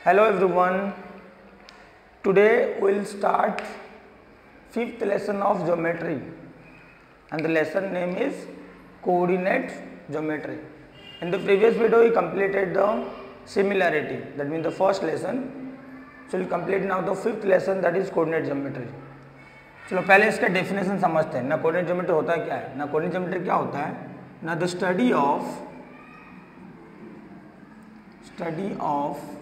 Hello everyone. Today we'll start fifth lesson of geometry and the lesson name is coordinate geometry. In the previous video we completed the similarity, that means the first lesson. So we'll complete now the fifth lesson, that is coordinate geometry. चलो पहले इसका definition समझते हैं ना. Coordinate geometry होता है क्या है ना. कोऑर्डिनेट ज्योमेट्री क्या होता है ना. The study of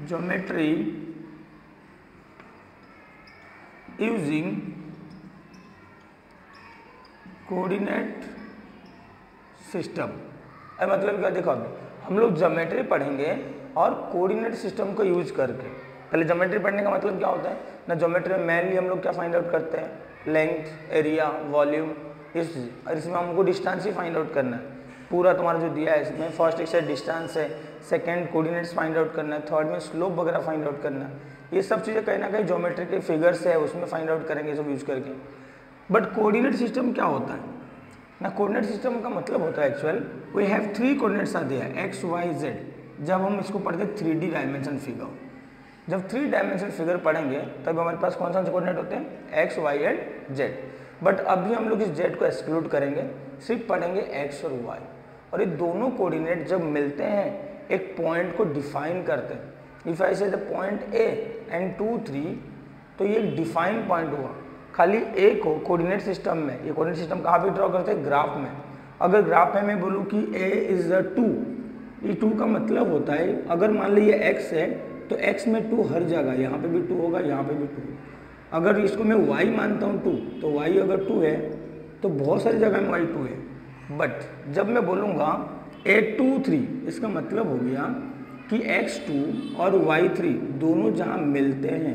geometry using coordinate system. मतलब क्या, देखो हम लोग ज्योमेट्री पढ़ेंगे और कोऑर्डिनेट सिस्टम को यूज करके. पहले ज्योमेट्री पढ़ने का मतलब क्या होता है ना. ज्योमेट्री में मेनली हम लोग क्या फाइंड आउट करते हैं, लेंथ, एरिया, वॉल्यूम. इसमें हमको डिस्टेंस ही फाइंड आउट करना है. पूरा तुम्हारा जो दिया है इसमें फर्स्ट एक से डिस्टेंस है, सेकंड कोऑर्डिनेट्स फाइंड आउट करना है, थर्ड में स्लोप वगैरह फाइंड आउट करना है. ये सब चीज़ें कहीं ना कहीं ज्योमेट्री के फिगर्स है उसमें फाइंड आउट करेंगे सब यूज करके. बट कोऑर्डिनेट सिस्टम क्या होता है ना. कोऑर्डिनेट सिस्टम का मतलब होता है actual we have three coordinates आते हैं एक्स वाई जेड. जब हम इसको पढ़ते हैं 3D डायमेंशन फिगर, जब 3 डायमेंशन फिगर पढ़ेंगे तब हमारे पास कौन सा कोऑर्डिनेट होते हैं X Y and Z. But अभी हम लोग इस जेड को एक्सक्लूड करेंगे, सिर्फ पढ़ेंगे एक्स और वाई. और ये दोनों कोऑर्डिनेट जब मिलते हैं एक पॉइंट को डिफाइन करते हैं. इफ आई से द पॉइंट ए एंड 2, 3, तो ये एक डिफाइन पॉइंट हुआ. खाली ए को कोऑर्डिनेट सिस्टम में, ये कोऑर्डिनेट सिस्टम कहाँ पे ड्रॉ करते हैं, ग्राफ में. अगर ग्राफ में मैं बोलूँ कि ए इज 2, ये 2 का मतलब होता है अगर मान लीजिए एक्स है तो x में 2 हर जगह, यहाँ पे भी 2 होगा, यहाँ पे भी 2. अगर इसको मैं y मानता हूँ 2, तो y अगर 2 है तो बहुत सारी जगह में y 2 है. बट जब मैं बोलूँगा a2, 3, इसका मतलब हो गया कि x2 और y3 दोनों जहाँ मिलते हैं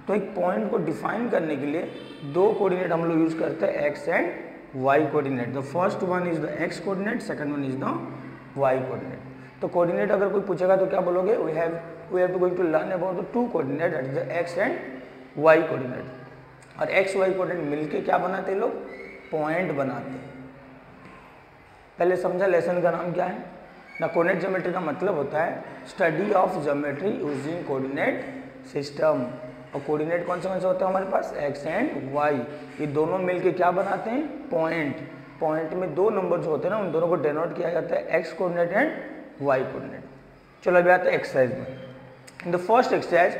तो एक पॉइंट को डिफाइन करने के लिए दो कोऑर्डिनेट हम लोग यूज़ करते हैं x and y coordinate. The first one is the x coordinate, second one is the y coordinate. तो कोऑर्डिनेट अगर कोई पूछेगा तो क्या बोलोगे, we have to going to learn about the two coordinate, that is the x and y कोऑर्डिनेट. और x y coordinate मिलके क्या बनाते हैं लोग, पॉइंट बनाते हैं. पहले समझा लेसन का नाम क्या है ना. कोऑर्डिनेट ज्योमेट्री का मतलब होता है study of geometry using coordinate system. और कोऑर्डिनेट कौन से होते हैं हमारे पास, x एंड y. ये दोनों मिलके क्या बनाते हैं, पॉइंट. पॉइंट में दो नंबर जो होते हैं ना उन दोनों को डिनोट किया जाता है x coordinate and y coordinate. चलो अभी आते हैं एक्सरसाइज में. In the first exercise,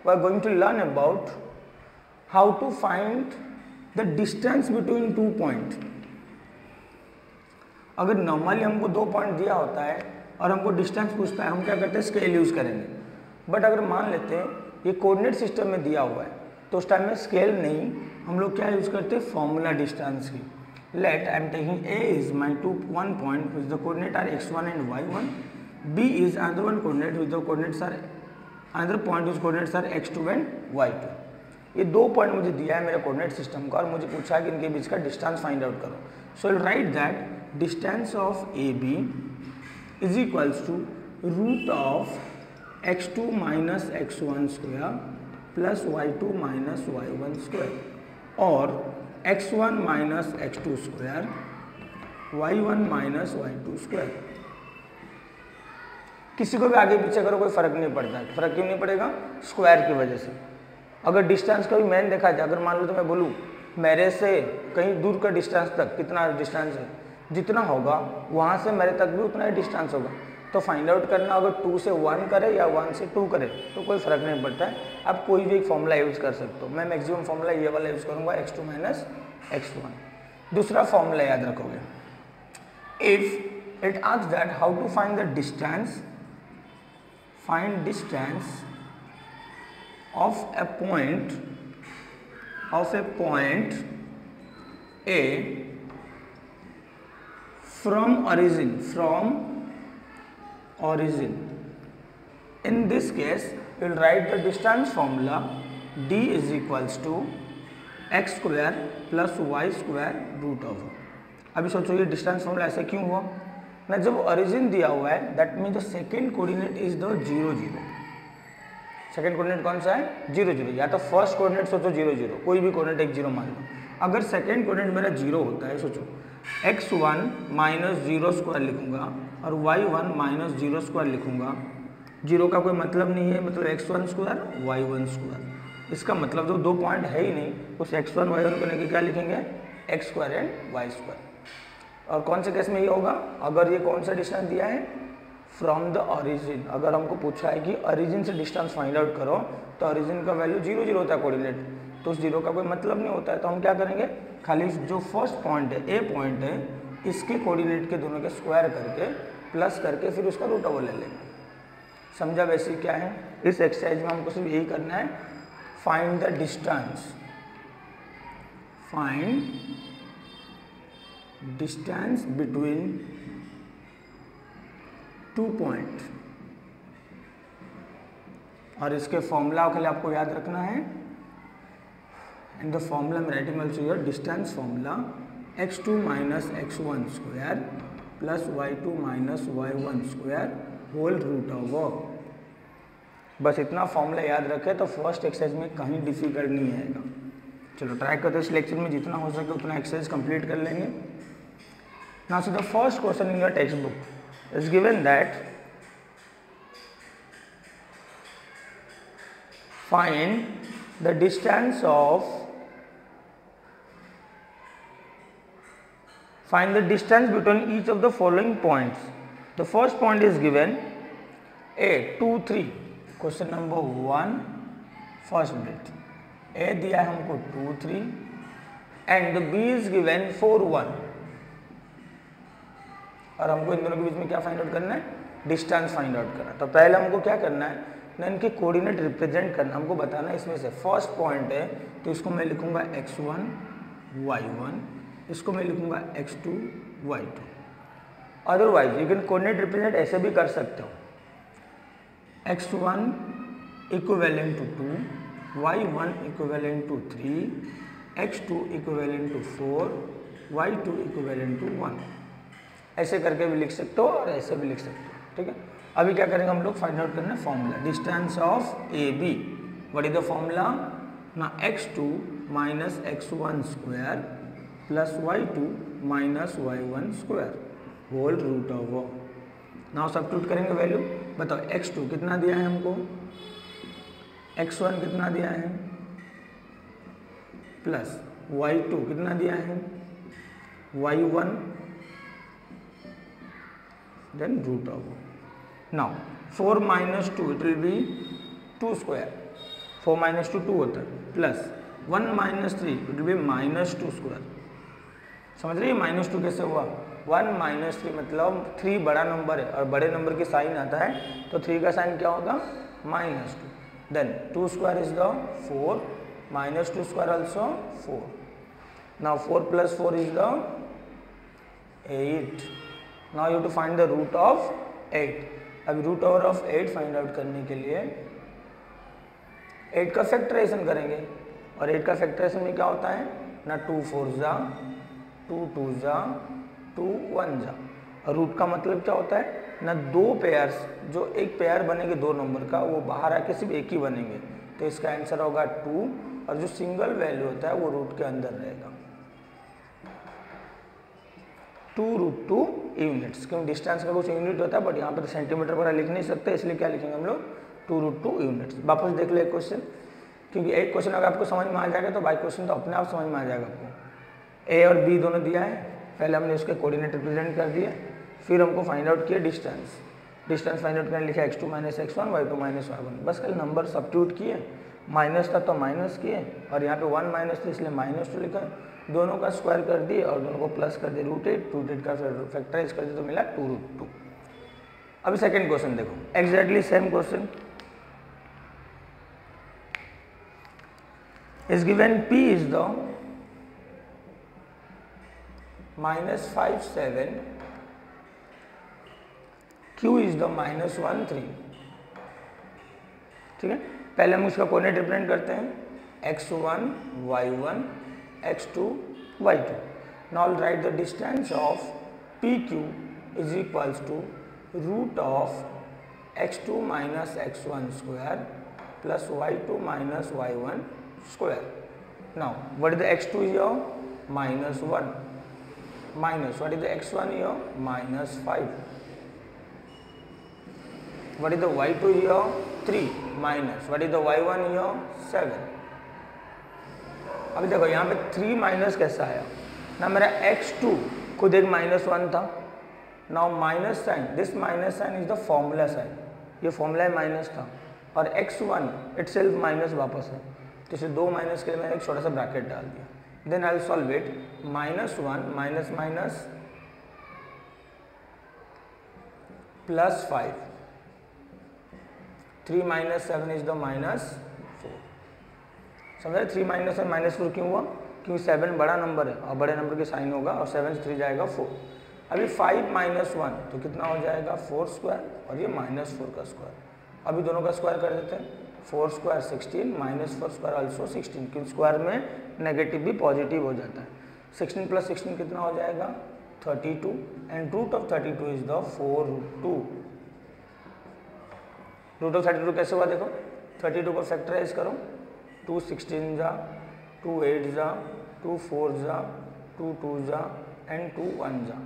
we are going to learn about how to find the distance between 2 points. अगर नॉर्मली हमको 2 पॉइंट दिया होता है और हमको डिस्टेंस पूछता है, हम क्या करते हैं, स्केल यूज़ करेंगे. बट अगर मान लेते हैं ये कोऑर्डिनेट सिस्टम में दिया हुआ है तो उस टाइम में स्केल नहीं, हम लोग क्या यूज़ करते हैं, फॉर्मूला डिस्टेंस की. Let I am taking A is my 1 point which the coordinate are x1 and y1. b is another one coordinate with the coordinates are another point whose coordinates are x2 and y2. ये दो point मुझे दिया है मेरे coordinate system का और मुझे पूछा है कि इनके बीच का डिस्टेंस फाइंड आउट करो. So I write that distance of A B is equals to root of x2 minus x1 square plus y2 minus y1 square और x1 minus x2 square y1 minus y2 square. किसी को भी आगे पीछे करो कोई फर्क नहीं पड़ता है. फर्क क्यों नहीं पड़ेगा, स्क्वायर की वजह से. अगर डिस्टेंस का भी मैंने देखा जाए, अगर मान लो तो मैं बोलूँ मेरे से कहीं दूर का डिस्टेंस तक कितना डिस्टेंस है, जितना होगा वहाँ से मेरे तक भी उतना ही डिस्टेंस होगा. तो फाइंड आउट करना अगर 2 से 1 करे या 1 से 2 करे तो कोई फर्क नहीं पड़ता है. आप कोई भी एक फॉर्मूला यूज़ कर सकते हो. मैं मैक्सिमम फॉर्मूला ये वाला यूज़ करूँगा, x2 माइनस x1. दूसरा फॉर्मूला याद रखोगे, if it asks that how to find the distance, find distance of a point A from origin. In this case we will write the distance formula d is equals to x square plus y square root of. अभी सोचो ये distance formula ऐसे क्यों हुआ ना. जब origin दिया हुआ है that mean the second coordinate is the 0, 0. Second coordinate कौन सा है, 0, 0. या तो फर्स्ट कोऑर्डिनेट सोचो 0, 0, कोई भी कोऑर्डिनेट एक 0 मान लो. अगर सेकेंड कोऑर्डिनेट मेरा 0 होता है, सोचो x1 माइनस 0 स्क्वायर लिखूंगा और y1 माइनस 0 स्क्वायर लिखूंगा जीरो का कोई मतलब नहीं है, मतलब x1 स्क्वायर y1 स्क्वायर। इसका मतलब जो दो पॉइंट है ही नहीं, उस x1 y1 को लेके क्या लिखेंगे, x square and y square. और कौन से केस में ये होगा, अगर ये कौन सा डिस्टेंस दिया है, फ्रॉम द ओरिजिन। अगर हमको पूछा है कि ओरिजिन से डिस्टेंस फाइंड आउट करो, तो ओरिजिन का वैल्यू 0 0 होता है कोऑर्डिनेट, तो उस जीरो का कोई मतलब नहीं होता है। तो हम क्या करेंगे, खाली जो फर्स्ट पॉइंट है, ए पॉइंट है, इसके कोऑर्डिनेट के दोनों के स्क्वायर करके प्लस करके फिर उसका रूट ओवर ले लेंगे। समझा वैसे क्या है। इस एक्सरसाइज में हमको सिर्फ यही करना है, find the distance, find distance between two point. और इसके फॉर्मूला के लिए आपको याद रखना है, इन द फॉर्मूला में writing also your distance formula x2 minus x1 square plus y2 minus y1 square whole root over. बस इतना फॉर्मूला याद रखें तो फर्स्ट एक्सरसाइज में कहीं डिफिकल्ट नहीं आएगा। चलो ट्राई करते हैं इस लेक्चर में जितना हो सके उतना एक्सरसाइज कंप्लीट कर लेंगे। Now so the first question in your text book is given that find the distance between each of the following points. The first point is given A 2 3, question number 1 first bit। A दिया है हमको 2 3 and the B is given 4 1। और हमको इन दोनों के बीच में क्या find out करना है, डिस्टेंस फाइंड आउट करना है। तो पहले हमको क्या करना है ना, इनके कोऑर्डिनेट रिप्रेजेंट करना, हमको बताना है इसमें से फर्स्ट पॉइंट है तो इसको मैं लिखूंगा x1 y1, इसको मैं लिखूंगा x2 y2। Otherwise you can coordinate represent ऐसे भी कर सकते हो, x1 equivalent to 2, y1 equivalent to 3, x2 equivalent to 4, y2 equivalent to 1। ऐसे करके भी लिख सकते हो और ऐसे भी लिख सकते हो, ठीक है। अभी क्या करेंगे हम लोग, फाइंड आउट करना है formula, distance of A B. What is the formula ना, x2 minus x1 square plus y2 minus y1 square whole root over. Now substitute करेंगे वैल्यू। बताओ x2 कितना दिया है हमको, x1 कितना दिया है, प्लस y2 कितना दिया है, y1 then root over. Now 4 minus 2 it will be 2 square, 4 minus 2 2 होता है, plus 1 minus 3 it will be minus 2 square। समझ रही है माइनस 2 कैसे हुआ, 1 minus 3 मतलब 3 बड़ा नंबर है और बड़े नंबर की साइन आता है तो 3 का साइन क्या होगा, -2। देन 2 square is the 4, minus 2 square also 4। Now 4 plus 4 is the 8। Now you have to find the root of 8। अब root over of 8 find out करने के लिए 8 का फैक्टराइजेशन करेंगे, और 8 का फैक्टराइजेशन में क्या होता है ना, 2 4 जा, 2 2 जा, 2 1 जा। और रूट का मतलब क्या होता है ना, दो पेयर्स, जो एक पेयर बनेंगे दो नंबर का वो बाहर आके सिर्फ एक ही बनेंगे, तो इसका आंसर होगा 2। और जो सिंगल वैल्यू होता है वो रूट के अंदर रहेगा, 2√2 यूनिट्स। क्योंकि डिस्टेंस का कुछ यूनिट होता है बट यहाँ पर सेंटीमीटर पर लिख नहीं सकते, इसलिए क्या लिखेंगे हम लोग, 2√2 यूनिट्स। वापस देख लो एक क्वेश्चन, क्योंकि एक क्वेश्चन अगर आपको समझ में आ जाएगा तो बाई क्वेश्चन तो अपने आप समझ में आ जाएगा आपको। ए और बी दोनों दिया है, पहले हमने उसके कोऑर्डिनेट रिप्रेजेंट कर दिए, फिर हमको फाइंड आउट किया डिस्टेंस। डिस्टेंस फाइंड आउट करने लिखा x2 minus x1 y2 minus y1। बस कल नंबर सब्स्टिट्यूट किए, माइनस था तो माइनस किए, और यहाँ पे 1 माइनस थी इसलिए -2 लिखा, दोनों का स्क्वायर कर दिए और दोनों को प्लस कर दिए, √8 का फैक्टराइज कर दिए तो मिला 2√2। अभी सेकंड क्वेश्चन देखो, exactly same question is given P is the -5 7, Q is the -1 3। ठीक है, पहले हम उसका कोऑर्डिनेट रिप्रेजेंट करते हैं, x1 y1 x2 y2। Now write the distance of PQ is equals to root of x2 minus x1 square plus y2 minus y1 square। Now what is the x2 here, -1, minus what is the x1 here, -5। What is the y2 here 3 minus what is the y1 here 7। अभी देखो यहाँ पे 3 minus कैसा आया ना, मेरा x2 खुद एक -1 था। Now minus sign, this minus sign is the formula sign, ये फॉर्मूला माइनस था, और x1 इटसेल्फ माइनस वापस है, तो इसे 2 माइनस के लिए मैंने एक छोटा सा ब्रैकेट डाल दिया। Then I will solve it, -1 minus minus +5, 3 minus 7 is the -4। समझा 3 माइनस और -4 क्यों हुआ? क्योंकि 7 बड़ा नंबर है और बड़े नंबर के साइन होगा, और 7 से 3 जाएगा 4। अभी 5 माइनस 1 तो कितना हो जाएगा 4 स्क्वायर, और ये -4 का स्क्वायर। अभी दोनों का स्क्वायर कर देते हैं, 4 स्क्वायर 16 -4 स्क्वायर ऑल्सो 16, क्योंकि स्क्वायर में नेगेटिव भी पॉजिटिव हो जाता है। 16 + 16 कितना हो जाएगा 32, and root of 32 is the 4√2। Root of 32 कैसे हुआ देखो, 32 को फैक्टराइज करो, 2 16 जा, 2 8 जा, 2 4 जा, 2 2 जा, एंड 2 1 जा,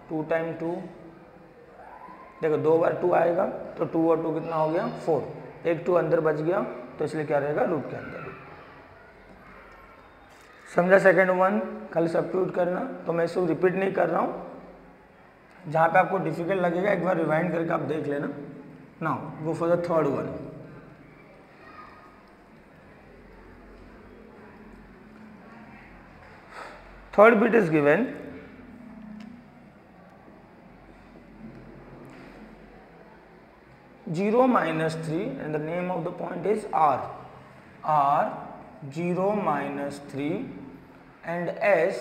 2 टाइम 2, देखो 2 बार 2 आएगा तो 2 और 2 कितना हो गया 4, एक 2 अंदर बच गया, तो इसलिए क्या रहेगा रूट के अंदर। समझा सेकेंड वन, खाली सब्स्टिट्यूट करना, तो मैं इसको रिपीट नहीं कर रहा हूँ, जहाँ पे आपको डिफिकल्ट लगेगा एक बार रिवाइंड करके आप देख लेना। Now go for the third one. Third bit is given, -0 -3 and the name of the point is r, 0 -3 and s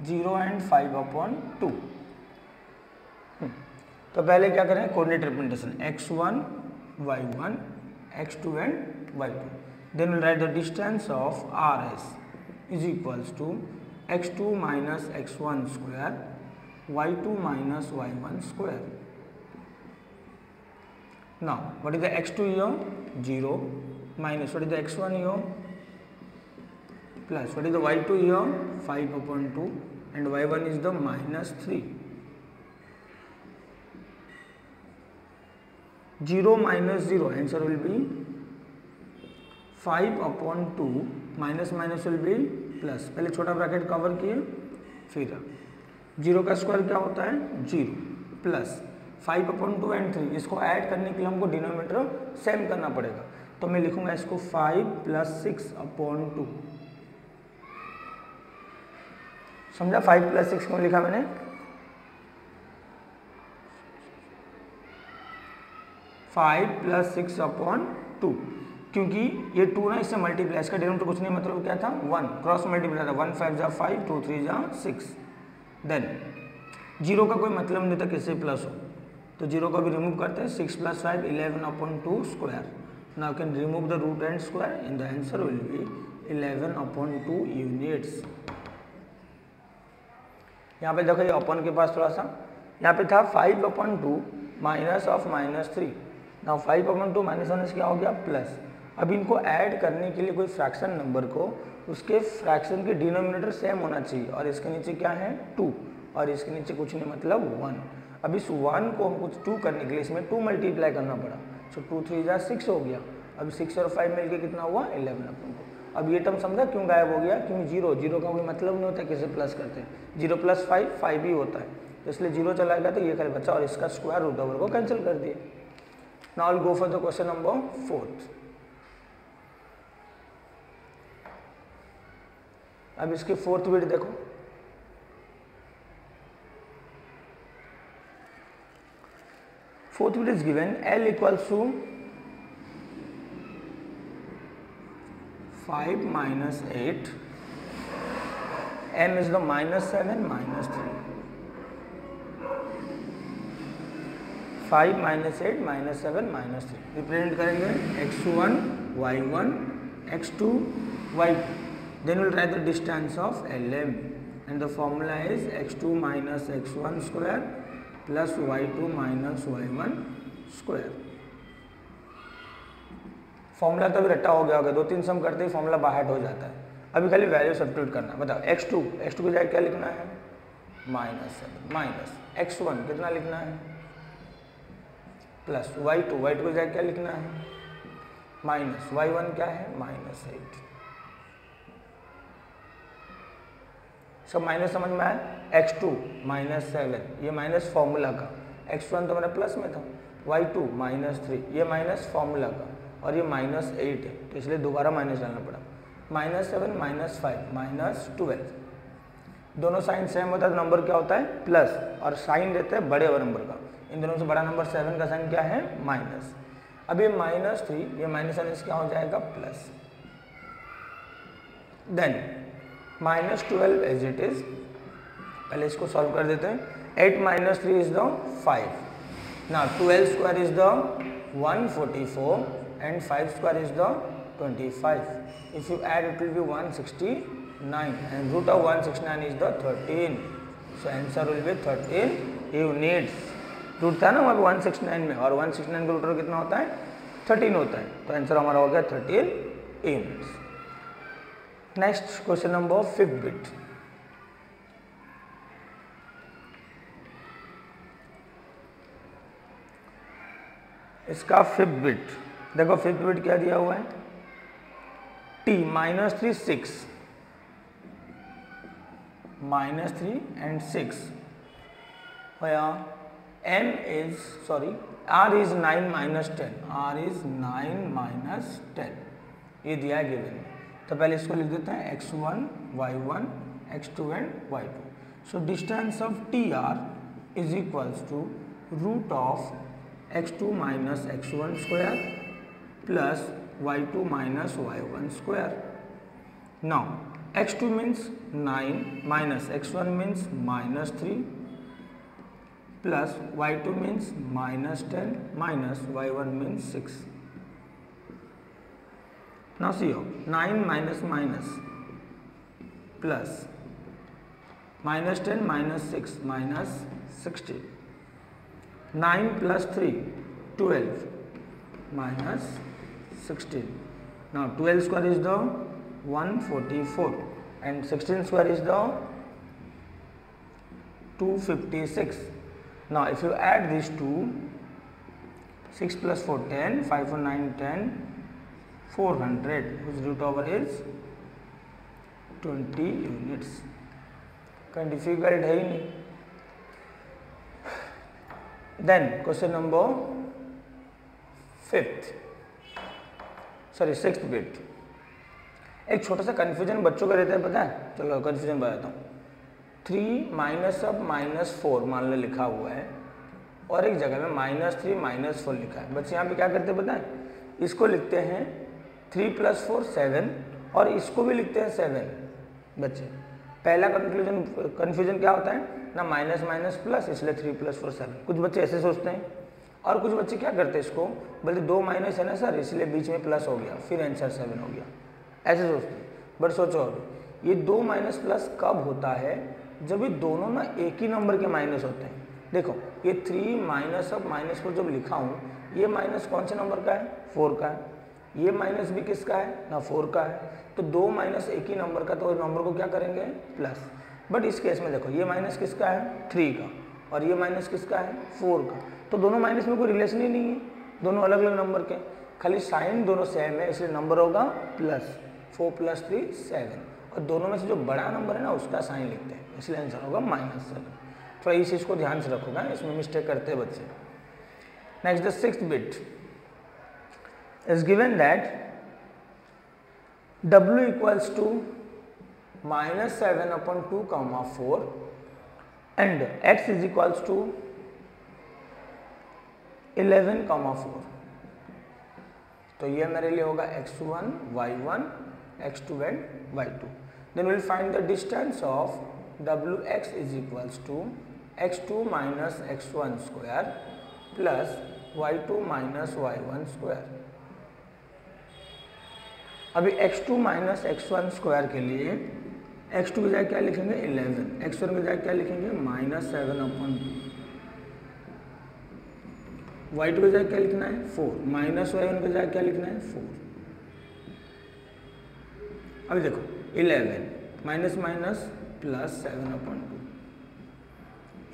0 and 5/2। तो पहले क्या करें, coordinate representation x1 y1 x2 and y2, then we'll write the distance of rs is equals to x2 minus x1 square y2 minus y1 square। Now what is the x2 here 0 minus what is the x1 here plus what is the y2 here 5/2 and y1 is the -3। 0 minus 0 answer will be 5/2 minus minus will be plus, पहले छोटा bracket cover किए, फिर 0 का square क्या होता है 0 plus 5/2 and 3, इसको add करने के लिए हमको डिनोमिनेटर सेम करना पड़ेगा, तो मैं लिखूंगा इसको 5 + 6/2। समझा 5 + 6 क्यों लिखा मैंने, 5 + 6/2, क्योंकि ये 2 ना इससे मल्टीप्लाई, इसका डिनोमिनेटर कुछ नहीं मतलब क्या था 1, क्रॉस मल्टीप्लाई था, 1 5 जा 5, 2 3 जा 6। देन 0 का कोई मतलब नहीं था किससे प्लस हो, तो 0 को भी रिमूव करते हैं, 6 + 5 11/2 square. Now can remove the root and square and the answer will be 11/2 units. यहाँ पे देखो ये अपन के पास थोड़ा सा, यहाँ पे था 5/2 माइनस ऑफ -3, नाउ 5/2 -1 क्या हो गया प्लस। अब इनको ऐड करने के लिए कोई फ्रैक्शन नंबर को उसके फ्रैक्शन के डिनोमिनेटर सेम होना चाहिए, और इसके नीचे क्या है 2 और इसके नीचे कुछ नहीं मतलब 1। अब इस 1 को हमको 2 करने के लिए इसमें 2 मल्टीप्लाई करना पड़ा, तो 2 3 जा 6 हो गया। अब 6 और 5 मिलके कितना हुआ 11/2। अब ये टर्म समझा क्यों गायब हो गया, क्योंकि 0 का कोई मतलब नहीं होता किसे प्लस करते हैं, 0 + 5 5 ही होता है, तो इसलिए 0 चला गया, तो ये खाली बचा और इसका स्क्वायर रूट ओवर को कैंसिल कर दिए। Now will go for the question number 4। अब इसकी 4th बिट देखो, fourth bit is given L = 5 - 8, M is the -7 -3, 5 - 8 -7 -3 represent करेंगे x1 y1 x2 y2, then we'll write the distance of LM and the formula is x2 minus x1 square plus y2 minus y1 square। Formula तो भी रट्टा हो गया होगा, 2-3 सम करते ही formula बाहर हो जाता है। अभी खाली वैल्यू सब्स्टिट्यूट करना। बताओ x2 की जगह क्या लिखना है -7 माइनस x1 कितना लिखना है प्लस y2 को जाके क्या लिखना है माइनस y1 क्या है -8। सब माइनस समझ में आया। x2 -7 ये माइनस फॉर्मूला का, x1 तो मेरा प्लस में था, y2 -3 ये माइनस फॉर्मूला का, और ये -8 है तो इसलिए दोबारा माइनस डालना पड़ा। -7 -5 -12 दोनों साइन सेम होता है तो नंबर क्या होता है प्लस, और साइन देते हैं बड़े नंबर का। इन दोनों से बड़ा नंबर 7 का साइन क्या है माइनस। अब ये -3 ये माइनस क्या हो जाएगा plus. Then -12 as it is, पहले इसको सॉल्व कर देते हैं। 8 - 3 is the 5। Now 12 square is the 144 and 5 square is the 25. If you add it will be 169 and root of 169 is the 13. So answer will be 13 units. Root था ना वहाँ पे 169 में, और 169 का रूट कितना होता है 13 होता है, तो आंसर हमारा हो गया 13 units. Next question number 5th bit. इसका 5th बिट देखो, 5th बिट क्या दिया हुआ है t -3 6 -3 and 6 where m is r is 9 - 10, r is 9 - 10 ये दिया है गिवन। तो पहले इसको लिख देते हैं x1 y1 x2 and y2। So distance of tr is equals to root of x2 - x1 square plus y2 - y1 square. Now x2 means 9 minus x1 means -3 plus y2 means -10 minus y1 means 6. Now see here, 9 minus minus plus -10 minus 6 minus 16. 9 plus 3 12 minus 16. Now 12 square is the 144 and 16 square is the 256. Now if you add these two, 6 plus 4 10, 5 4 9 10, 400 whose root over is 20 units. कहीं difficult है ही नहीं। Then question number 6th bit. एक छोटा सा confusion बच्चों का रहता है, पता है, चलो कन्फ्यूजन बताता हूँ। 3 माइनस अब -4 मान लो लिखा हुआ है, और एक जगह में -3 -4 लिखा है। बच्चे यहाँ पे क्या करते हैं पता है, इसको लिखते हैं 3 + 4 7 और इसको भी लिखते हैं 7। बच्चे पहला कन्फ्यूजन क्या होता है ना, माइनस माइनस प्लस, इसलिए 3 + 4 7। कुछ बच्चे ऐसे सोचते हैं, और कुछ बच्चे क्या करते हैं, इसको बोलते 2 माइनस है ना सर, इसलिए बीच में प्लस हो गया, फिर आंसर 7 हो गया, ऐसे सोचते हैं। बट सोचो अभी ये 2 माइनस प्लस कब होता है, जब ये दोनों ना एक ही नंबर के माइनस होते हैं। देखो ये 3 माइनस अब -4 जब लिखा हूँ, ये माइनस कौन से नंबर का है 4 का है, ये माइनस भी किसका है ना 4 का है, तो 2 माइनस एक ही नंबर का, तो नंबर को क्या करेंगे प्लस। बट इस केस में देखो ये माइनस किसका है 3 का, और ये माइनस किसका है 4 का, तो दोनों माइनस में कोई रिलेशन ही नहीं है, दोनों अलग अलग नंबर के, खाली साइन दोनों सेम है, इसलिए नंबर होगा प्लस। 4 + 3 7, और दोनों में से जो बड़ा नंबर है ना उसका साइन लिखते हैं, इसलिए आंसर होगा -7। थोड़ा इस चीज़ को ध्यान से रखोगा, इसमें मिस्टेक करते हैं बच्चे। Next the 6th bit is given that w equals to -7/2, 4 and x is equals to 11, 4। तो ये मेरे लिए होगा x1 y1 x2 and y2। then we'll find the distance of wx is equals to x2 minus x1 square plus y2 minus y1 square। अभी x2 minus x1 square के लिए x2 की जगह क्या लिखेंगे 11, x1 की जगह क्या लिखेंगे -7/2, y2 की जगह क्या लिखना है 4, -y1 की जगह क्या लिखना है 4। अभी देखो 11 माइनस माइनस प्लस 7/2,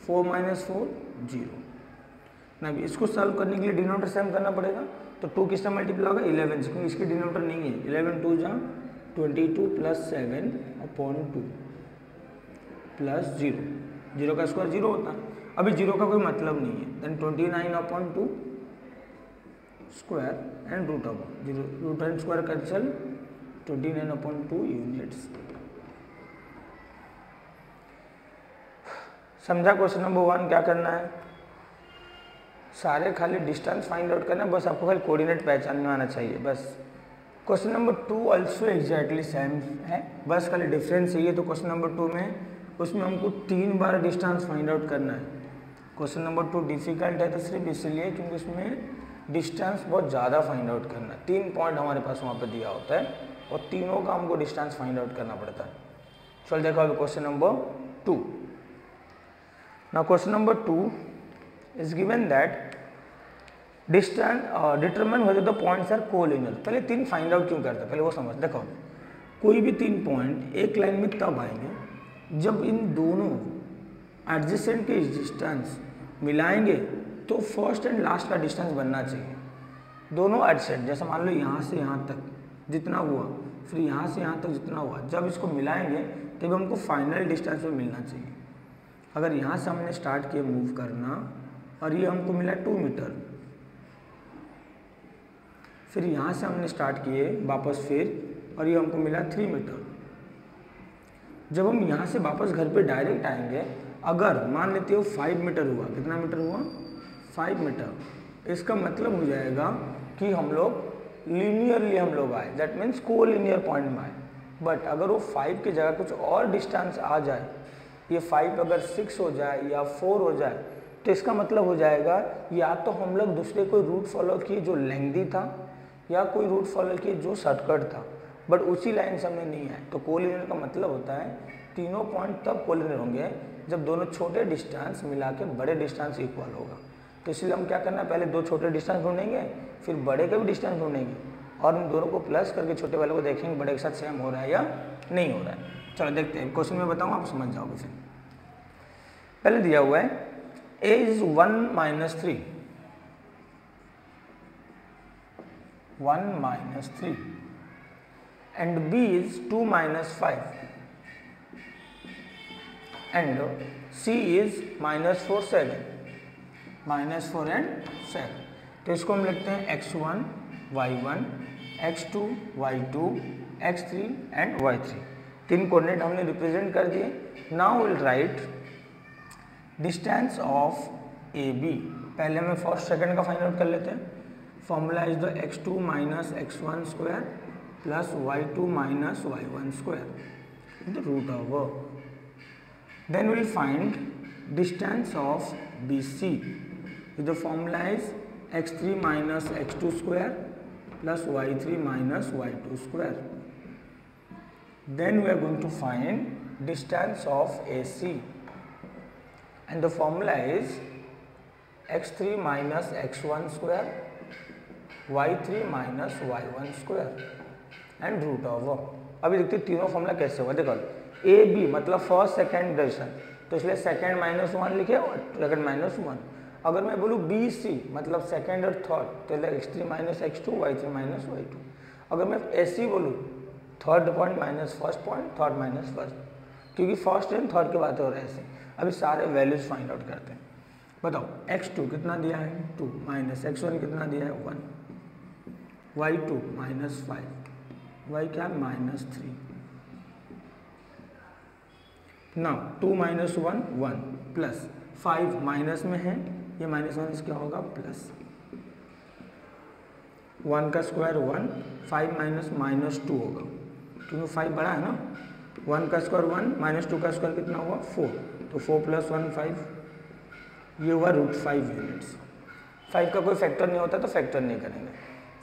4 - 4 0। ना भी इसको सॉल्व करने के लिए डिनोमिनेटर सेम करना पड़ेगा, तो 2 किससे मल्टीप्लाई होगा 11 से, क्योंकि इसकी डिनोमिनेटर नहीं है। 11 2 जा 22 प्लस 7 अपॉन 2 प्लस 0, 0 का स्क्वायर 0 होता है। अभी 0 का कोई मतलब नहीं है, then 29 upon 2 square and root of 0, root and square cancel, 29 upon 2 units. समझा क्वेश्चन नंबर 1 क्या करना है? सारे खाली डिस्टेंस फाइंड आउट करना है, बस आपको खाली कोऑर्डिनेट पहचान में आना चाहिए बस। Question number 2 also exactly same है, बस खाली डिफरेंस यही है। तो क्वेश्चन नंबर 2 में उसमें हमको 3 बार डिस्टेंस फाइंड आउट करना है। क्वेश्चन नंबर 2 डिफिकल्ट है तो सिर्फ इसलिए क्योंकि उसमें डिस्टेंस बहुत ज़्यादा फाइंड आउट करना है। 3 पॉइंट हमारे पास वहाँ पर दिया होता है और तीनों का हमको डिस्टेंस फाइंड आउट करना पड़ता है। चल देखो अभी question number 2। Now question number 2 is given that distance determine whether the points are collinear। पहले 3 फाइंड आउट क्यों करते हैं, पहले वो समझ। देखो कोई भी 3 पॉइंट एक लाइन में तब आएंगे जब इन दोनों एडजेसेंट के डिस्टेंस मिलाएंगे, तो फर्स्ट एंड लास्ट का डिस्टेंस बनना चाहिए। दोनों एडजेसेंट, जैसे मान लो यहाँ से यहाँ तक जितना हुआ, फिर यहाँ से यहाँ तक जितना हुआ, जब इसको मिलाएंगे तब हमको फाइनल डिस्टेंस में मिलना चाहिए। अगर यहाँ से हमने स्टार्ट किया मूव करना और ये हमको मिला 2 मीटर, फिर यहाँ से हमने स्टार्ट किए वापस फिर और ये हमको मिला 3 मीटर। जब हम यहाँ से वापस घर पे डायरेक्ट आएंगे, अगर मान लेते हो 5 मीटर हुआ, कितना मीटर हुआ 5 मीटर, इसका मतलब हो जाएगा कि हम लोग लीनियरली हम लोग आए, दैट मीन्स को लीनियर पॉइंट में आए। बट अगर वो 5 की जगह कुछ और डिस्टेंस आ जाए, ये 5 अगर 6 हो जाए या 4 हो जाए, तो इसका मतलब हो जाएगा या तो हम लोग दूसरे कोई रूट फॉलो किए जो लेंथी था, या कोई रूट फॉलो किए जो शॉर्टकट था, बट उसी लाइन से हमने नहीं आए। तो कोलिनियर का मतलब होता है तीनों पॉइंट तब कोलिनियर होंगे जब दोनों छोटे डिस्टेंस मिला के बड़े डिस्टेंस इक्वल होगा। तो इसलिए हम क्या करना है, पहले 2 छोटे डिस्टेंस ढूंढेंगे, फिर बड़े का भी डिस्टेंस ढूंढेंगे और इन दोनों को प्लस करके छोटे वाले को देखेंगे बड़े के साथ सेम हो रहा है या नहीं हो रहा है। चलो देखते हैं, क्वेश्चन में बताऊँ आप समझ जाओगे। फिर पहले दिया हुआ है a is 1 minus 3, 1 minus 3 and b is 2 minus 5 and c is minus 4 7, minus 4 and 7। तो इसको हम लिखते हैं x1 y1 x2 y2 x3 and y3। 3 coordinate हमने रिप्रेजेंट कर दिए। Now will write distance of A B. पहले हमें फर्स्ट सेकंड का फाइंड आउट कर लेते हैं। Formula is the x2 minus x1 square plus y2 minus y1 square in the root of. Then will find distance of B C. The formula is x3 minus x2 square plus y3 minus y2 square. Then we are going to find distance of A C and the formula is x3 minus x1 square y3 minus y1 square and root over। अभी देखते हैं तीनों formula कैसे होगा। देखो A B मतलब first second division, तो इसलिए सेकंड माइनस 1 लिखे और सेकंड माइनस 1। अगर मैं बोलूँ बी सी मतलब सेकंड और थर्ड, तो x3 minus x2 y3 minus y2। अगर मैं ए सी बोलूँ third point minus first point, third minus first, क्योंकि फर्स्ट एंड थर्ड की बातें हो रही है ऐसे। अभी सारे वैल्यूज फाइंड आउट करते हैं। बताओ x2 कितना दिया है 2 माइनस x1 कितना दिया है 1, y2 माइनस 5, y क्या minus 3। Now 2 minus 1 1 plus 5 minus में है, ये माइनस 1 क्या होगा प्लस 1 का स्क्वायर 1, 5 माइनस माइनस 2 होगा क्योंकि 5 बड़ा है ना। 1 का स्क्वायर 1 माइनस 2 का स्क्वायर कितना हुआ 4, तो 4 प्लस 1 5, ये हुआ √5 यूनिट्स। 5 का कोई फैक्टर नहीं होता तो फैक्टर नहीं करेंगे।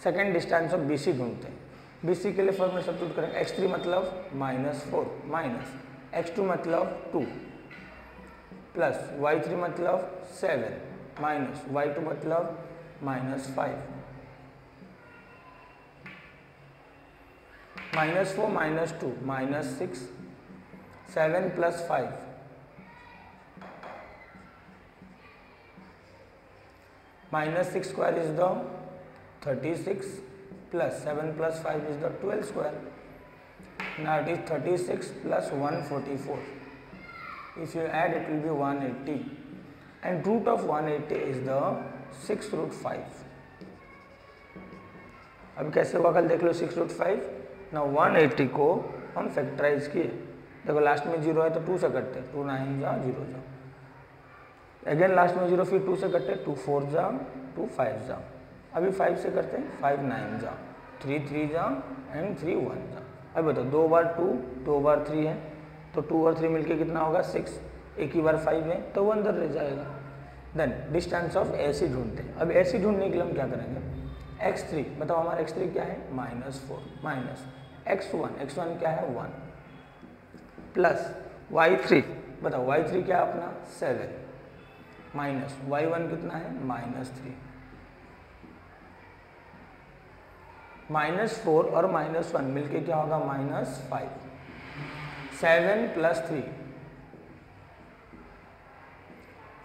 सेकेंड डिस्टेंस ऑफ BC ढूंढते हैं। BC के लिए फॉर्मूला सब्स्टिट्यूट करेंगे। x3 मतलब माइनस 4 माइनस x2 मतलब 2 प्लस y3 मतलब 7 माइनस y2 मतलब minus 5, minus 4 minus 2 minus 6, 7 plus 5 -6 square is the 36 plus 7 plus 5 is the 12 square. Now it is 36 plus 144. If you add it will be 180 and root of 180 is the 6 root 5. अब कैसे होगा कल देख लो 6 root 5. ना 180 को हम factorise किए, देखो लास्ट में 0 है तो 2 से कटते, 2 9 जा 0 जा, अगेन लास्ट में 0 फिर 2 से कटते, 2 4 जा 2 5 जा, अभी 5 से करते हैं 5 9 जा, 3 3 जा एंड 3 1 जा। अब बताओ 2 बार 2 2 बार 3 है तो 2 और 3 मिलके कितना होगा 6, एक ही बार 5 है तो वो अंदर रह जाएगा। देन डिस्टेंस ऑफ AC ढूंढते हैं। अब AC ढूंढने के लिए हम क्या करेंगे, x3 बताओ हमारा x3 क्या है -4 माइनस x1 क्या है 1 प्लस y3 बताओ y3 क्या है अपना 7 माइनस y1 कितना है -3। -4 और -1 मिलके क्या होगा -5। 7 प्लस 3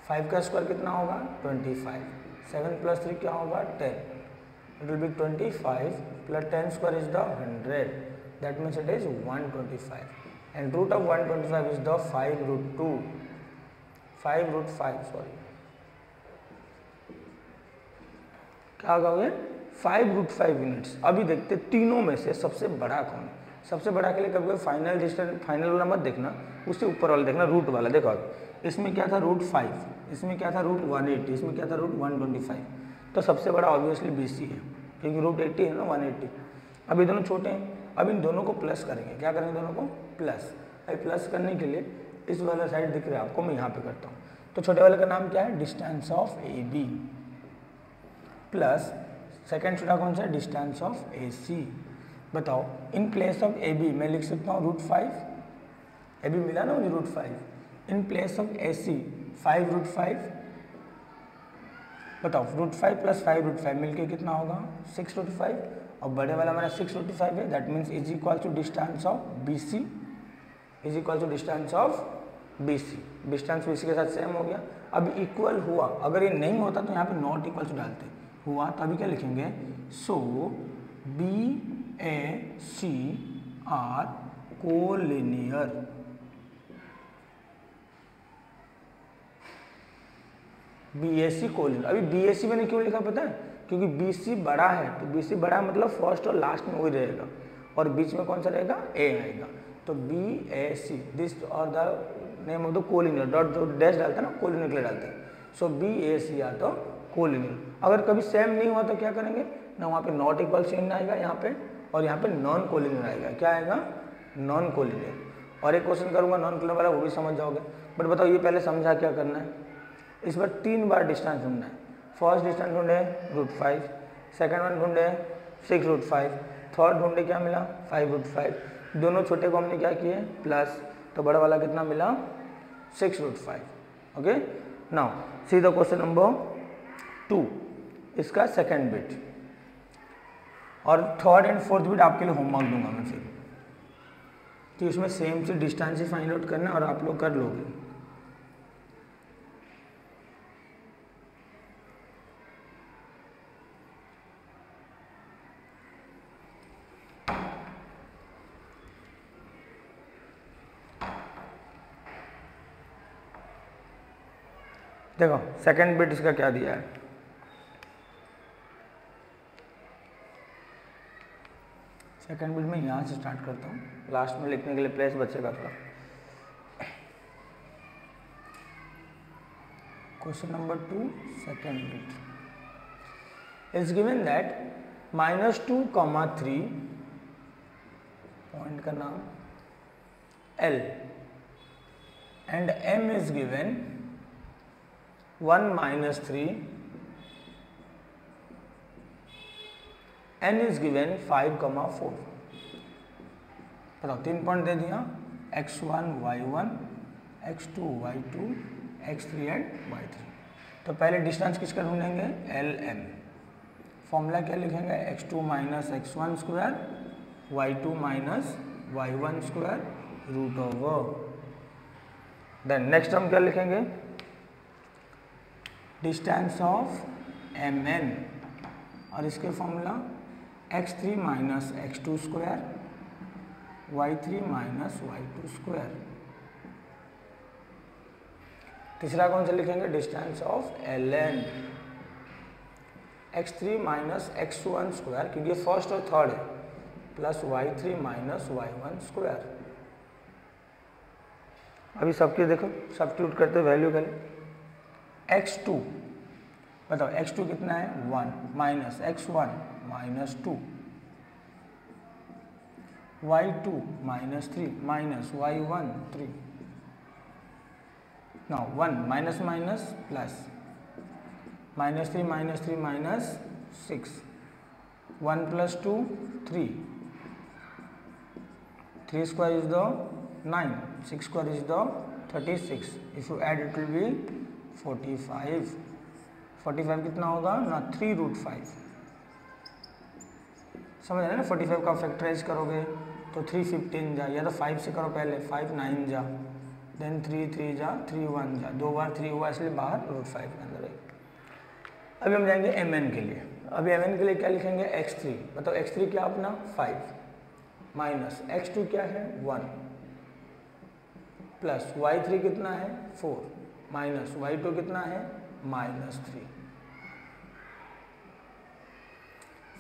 5 का स्क्वायर कितना होगा 25। 7 प्लस 3 क्या होगा 10। It will be 25 plus 10 square is the 100. That means it is 125. And root of 125 is the 5 root 2. 5 root 5 sorry. क्या होगा 5 root 5 यूनिट्स। अभी देखते तीनों में से सबसे बड़ा कौन है। सबसे बड़ा के लिए कभी कोई फाइनल डिस्टेंस फाइनल वाला मत देखना, उससे ऊपर वाला देखना रूट वाला। देखो इसमें क्या था रूट 5, इसमें क्या था रूट 180, इसमें क्या था रूट 125। तो सबसे बड़ा ऑब्वियसली BC है क्योंकि रूट 80 है ना 180। अब ये दोनों छोटे हैं, अब इन दोनों को प्लस करेंगे। क्या करेंगे दोनों को प्लस। अब प्लस करने के लिए इस वाला साइड दिख रहा है आपको, मैं यहाँ पे करता हूँ। तो छोटे वाले का नाम क्या है distance of AB plus second छोटा कौन सा है डिस्टेंस ऑफ AC। बताओ इन प्लेस ऑफ AB मैं लिख सकता हूँ रूट 5, AB मिला ना मुझे root 5। In place of AC 5 root 5। बताओ रूट 5 प्लस 5 रूट 5 मिलके कितना होगा 6 रूट 5 और बड़े वाला हमारा 6 रूट 5 है। That means is equal to distance of BC is equal to distance of BC। Distance BC के साथ सेम हो गया। अब इक्वल हुआ, अगर ये नहीं होता तो यहाँ पे नॉट इक्वल टू डालते, हुआ तो अभी क्या लिखेंगे so BAC are collinear. BAC collinear. अभी BAC मैंने क्यों लिखा पता है, क्योंकि BC बड़ा है, तो BC बड़ा मतलब फर्स्ट और लास्ट में वही रहेगा और बीच में कौन सा रहेगा A आएगा। तो BAC दिस और the name of the collinear, dot जो डैश डालता है ना कोलिनियर के लिए डालते हैं। सो BAC आर तो कोलिनियर। अगर कभी सेम नहीं हुआ तो क्या करेंगे ना, वहाँ पे नॉट इक्वल साइन आएगा यहाँ पे और यहाँ पे नॉन कोलिनियर आएगा। क्या आएगा नॉन कोलिनियर। और एक क्वेश्चन करूँगा नॉन कोलिनियर वाला, वो भी समझ जाओगे। बट बताओ ये पहले समझा क्या करना है, इस बार 3 बार डिस्टेंस ढूंढना है। फर्स्ट डिस्टेंस ढूंढे रूट 5, सेकेंड वन ढूंढे 6 रूट 5, थर्ड ढूंढे क्या मिला 5 रूट 5। दोनों छोटे को हमने क्या किए प्लस, तो बड़ा वाला कितना मिला 6 root 5। Okay now see the question number 2, इसका सेकेंड बिट और थर्ड एंड फोर्थ बिट आपके लिए होमवर्क दूंगा मैं फिर, तो इसमें सेम से डिस्टेंस ही फाइंड आउट करना और आप लोग कर लोगे। देखो सेकेंड बिट इसका क्या दिया है, सेकेंड बिट में यहाँ से स्टार्ट करता हूँ, लास्ट में लिखने के लिए प्लेस बचेगा थोड़ा। Question number 2 second bit is given that -2, 3 point का नाम L and M is given 1 - 3, N is given 5, 4। बताओ 3 पॉइंट दे दिया x1 y1 x2 y2 x3 and y3। तो पहले डिस्टेंस किसका ढूंढेंगे LM। फॉर्मूला क्या लिखेंगे x2 - x1 square y2 - y1 square root over. Then next हम क्या लिखेंगे डिस्टेंस ऑफ mn और इसके formula x3 minus x2 square y3 minus y2 square. तीसरा कौन सा लिखेंगे, distance of ln x3 minus x1 square, क्योंकि ये फर्स्ट और थर्ड है, plus y3 minus y1 square. अभी सबके देखो सब्स्टिट्यूट करते वैल्यू करें। x2 बताओ x2 कितना है 1 minus x1 minus 2 y2 minus 3 minus y1 3। Now 1 minus minus plus minus 3 minus 3 minus 6 1 plus 2 3 3 square is the 9 6 square is the 36 if you add it will be 45 45 कितना होगा ना 3√5 समझ रहे ना। 45 का फैक्टराइज करोगे तो 315 जा, या तो 5 से करो पहले 5 9 जा, देन 3 3 जा 3 1 जा, 2 बार 3 हुआ इसलिए बाहर √5 के अंदर है। अभी हम जाएंगे mn के लिए। अभी mn के लिए क्या लिखेंगे x3 बताओ x3 क्या अपना 5 माइनस x2 क्या है 1 प्लस y3 कितना है 4 माइनस y2 कितना है minus 3।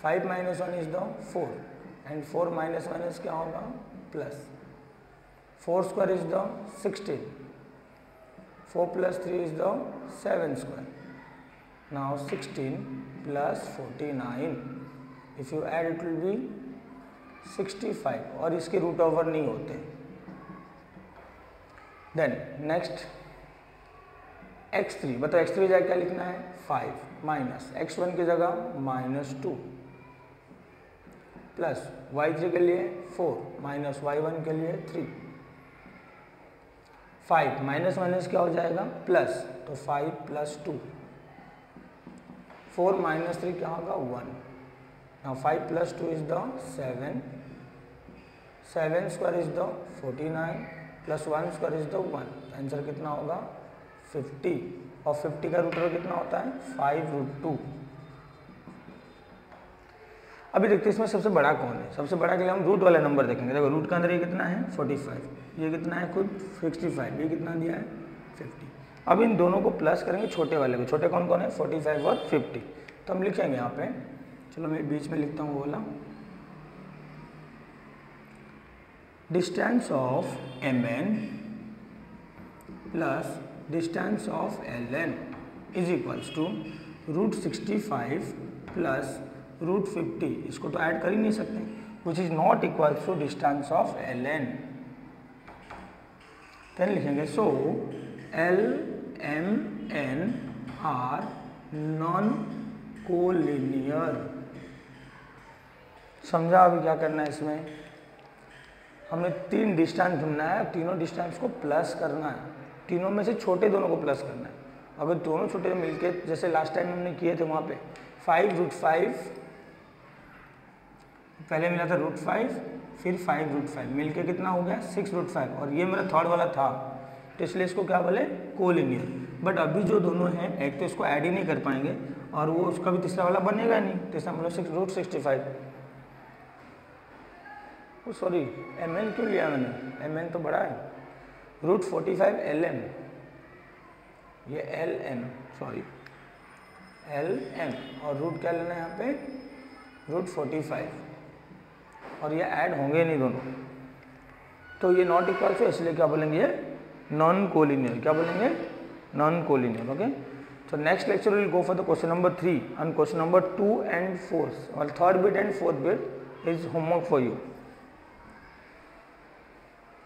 5 minus 1 is the 4 and 4 minus 1 is क्या होगा plus 4 square is the 16 4 plus 3 is the 7 square. Now 16 plus 49 if you add it will be 65 और इसके रूट ओवर नहीं होते। देन नेक्स्ट x3 बताओ x3 जगह क्या लिखना है 5 माइनस x1 की जगह माइनस 2 प्लस y3 के लिए 4 माइनस y1 के लिए 3। 5 माइनस माइनस क्या हो जाएगा प्लस, तो 5 प्लस 2 4 माइनस 3 क्या होगा 1। Now 5 plus 2 is the 7 7 square is the 49 plus 1 square is the 1। Answer कितना होगा 50 और 50 का रूट कितना होता है 5√2। अभी देखते हैं इसमें सबसे बड़ा कौन है। सबसे बड़ा के लिए हम रूट वाला नंबर देखेंगे। देखो रूट का अंदर ये कितना है 45, ये कितना है खुद 65, ये कितना दिया है 50। अब इन दोनों को प्लस करेंगे छोटे वाले को। छोटे कौन कौन है 45 और 50। तो हम लिखेंगे यहाँ पे, चलो मैं बीच में लिखता हूँ बोला distance of mn plus distance of ln is equals to √65 plus √50। इसको तो ऐड कर ही नहीं सकते, which is not equals to distance of ln। Then लिखेंगे so L M N are non collinear. समझा अभी क्या करना है इसमें, हमने 3 डिस्टेंस ढूंढना है, तीनों डिस्टेंस को प्लस करना है, तीनों में से छोटे दोनों को प्लस करना है। अगर दोनों छोटे मिलके जैसे लास्ट टाइम हमने किए थे वहाँ पे 5√5 पहले मिला था √5 फिर 5√5 मिलके कितना हो गया 6√5 और ये मेरा थर्ड वाला था, तो इसलिए इसको क्या बोले कोलिनियर। बट अभी जो दोनों हैं एक तो इसको ऐड ही नहीं कर पाएंगे और वो उसका भी तीसरा वाला बनेगा नहीं, तीसरा मतलब √65। ओ सॉरी mn क्यों लिया मैंने, mn तो बड़ा है, √45 ln, ये ln सॉरी ln और रूट क्या लेना है यहाँ पे √45 और ये ऐड होंगे नहीं दोनों, तो ये नॉट इक्वल से इसलिए क्या बोलेंगे ये नॉन कोलिनियर। क्या बोलेंगे non collinear. Okay, so next lecture we will go for the question number 3 and question number 2 and 4 or third bit and fourth bit is homework for you.